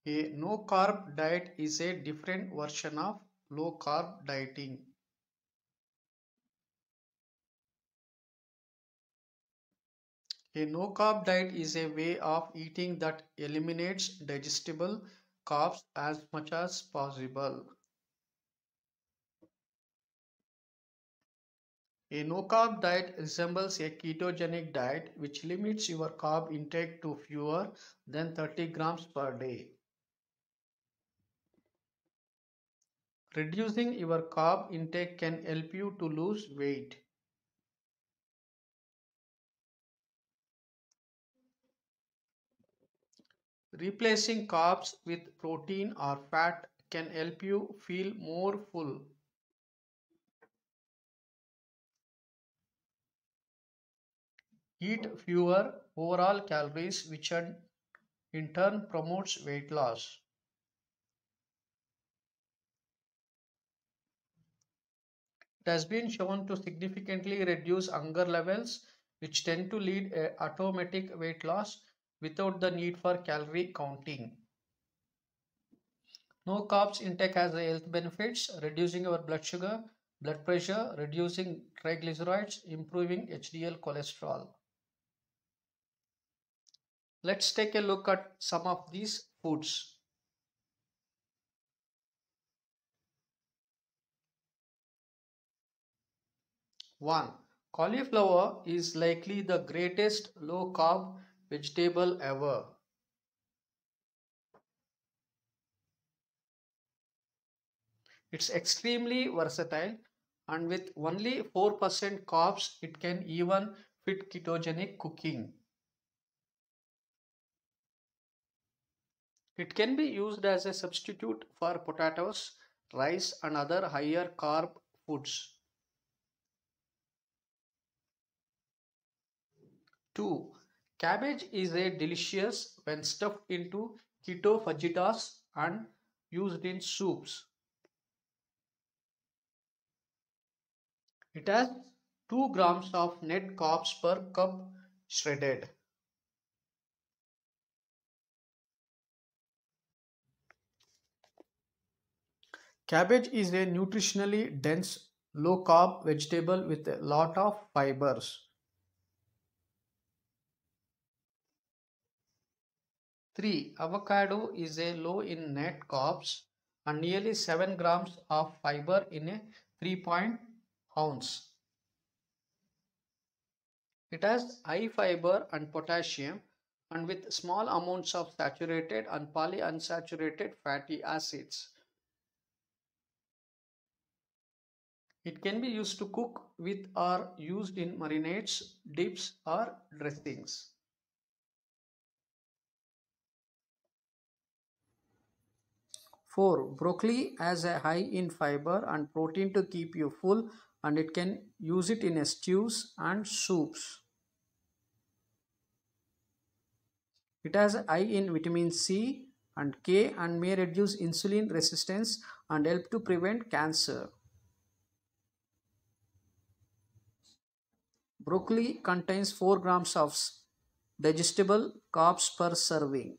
A no carb diet is a different version of low carb dieting. A no carb diet is a way of eating that eliminates digestible carbs as much as possible. A no carb diet resembles a ketogenic diet which limits your carb intake to fewer than 30 grams per day. Reducing your carb intake can help you to lose weight. Replacing carbs with protein or fat can help you feel more full. Eat fewer overall calories, which in turn promotes weight loss. It has been shown to significantly reduce hunger levels, which tend to lead a automatic weight loss without the need for calorie counting. No carbs intake has health benefits, reducing our blood sugar, blood pressure, reducing triglycerides, improving HDL cholesterol. Let's take a look at some of these foods. 1. Cauliflower is likely the greatest low carb vegetable ever. It's extremely versatile, and with only 4% carbs, it can even fit ketogenic cooking. It can be used as a substitute for potatoes, rice, and other higher carb foods. 2. Cabbage is a delicious when stuffed into keto fajitas and used in soups. It has 2 grams of net carbs per cup shredded. Cabbage is a nutritionally dense, low carb vegetable with a lot of fibers. 3. Avocado is a low in net carbs and nearly 7 grams of fiber in a 3 ounce. It has high fiber and potassium and with small amounts of saturated and polyunsaturated fatty acids. It can be used to cook with or used in marinades, dips or dressings. 4. Broccoli has a high in fiber and protein to keep you full, and it can use it in stews and soups. It has high in vitamin C and K and may reduce insulin resistance and help to prevent cancer. Broccoli contains 4 grams of digestible carbs per serving.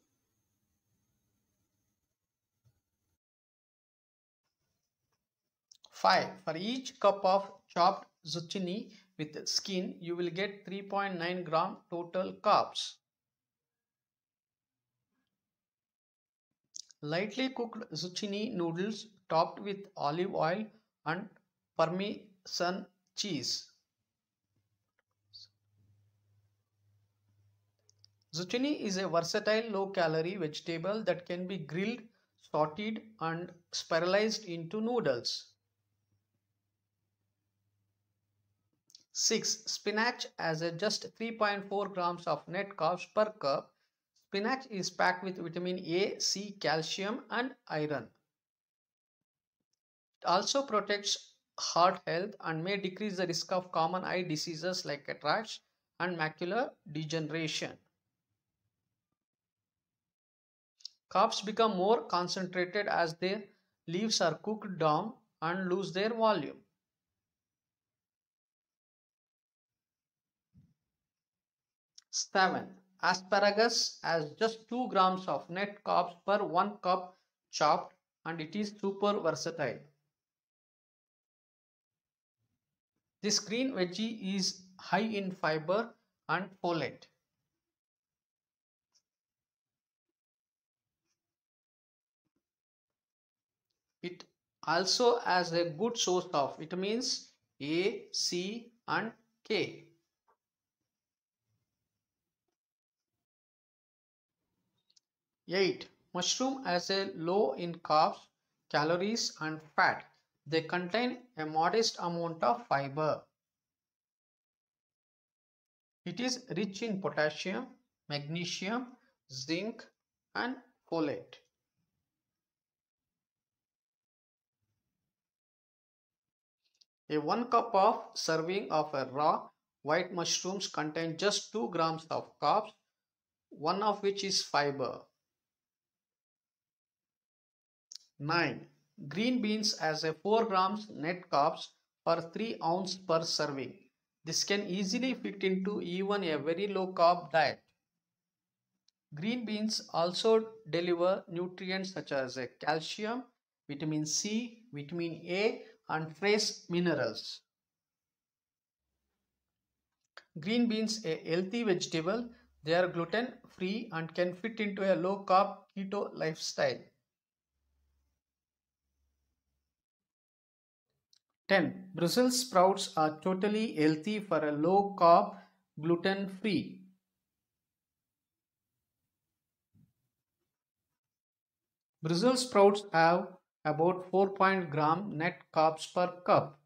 5. For each cup of chopped zucchini with skin, you will get 3.9 gram total carbs. Lightly cooked zucchini noodles topped with olive oil and Parmesan cheese. Zucchini is a versatile low-calorie vegetable that can be grilled, sauteed, and spiralized into noodles. 6. Spinach has just 3.4 grams of net carbs per cup. Spinach is packed with vitamin A, C, calcium, and iron. It also protects heart health and may decrease the risk of common eye diseases like cataracts and macular degeneration. Carbs become more concentrated as their leaves are cooked down and lose their volume. 7. Asparagus has just 2 grams of net carbs per 1 cup chopped, and it is super versatile. This green veggie is high in fiber and folate. It also has a good source of vitamins A, C and K. 8. Mushroom has a low in carbs, calories and fat. They contain a modest amount of fiber. It is rich in potassium, magnesium, zinc and folate. A 1 cup of serving of a raw white mushrooms contain just 2 grams of carbs, one of which is fiber. 9. Green beans has a 4 grams net carbs per 3 ounce per serving. This can easily fit into even a very low carb diet. Green beans also deliver nutrients such as calcium, vitamin C, vitamin A and trace minerals. Green beans a healthy vegetable. They are gluten free and can fit into a low carb keto lifestyle. 10. Brussels sprouts are totally healthy for a low carb gluten free. Brussels sprouts have about 4 gram net carbs per cup.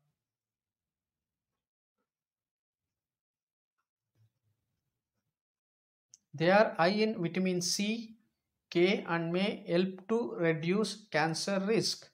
They are high in vitamin C, K and may help to reduce cancer risk.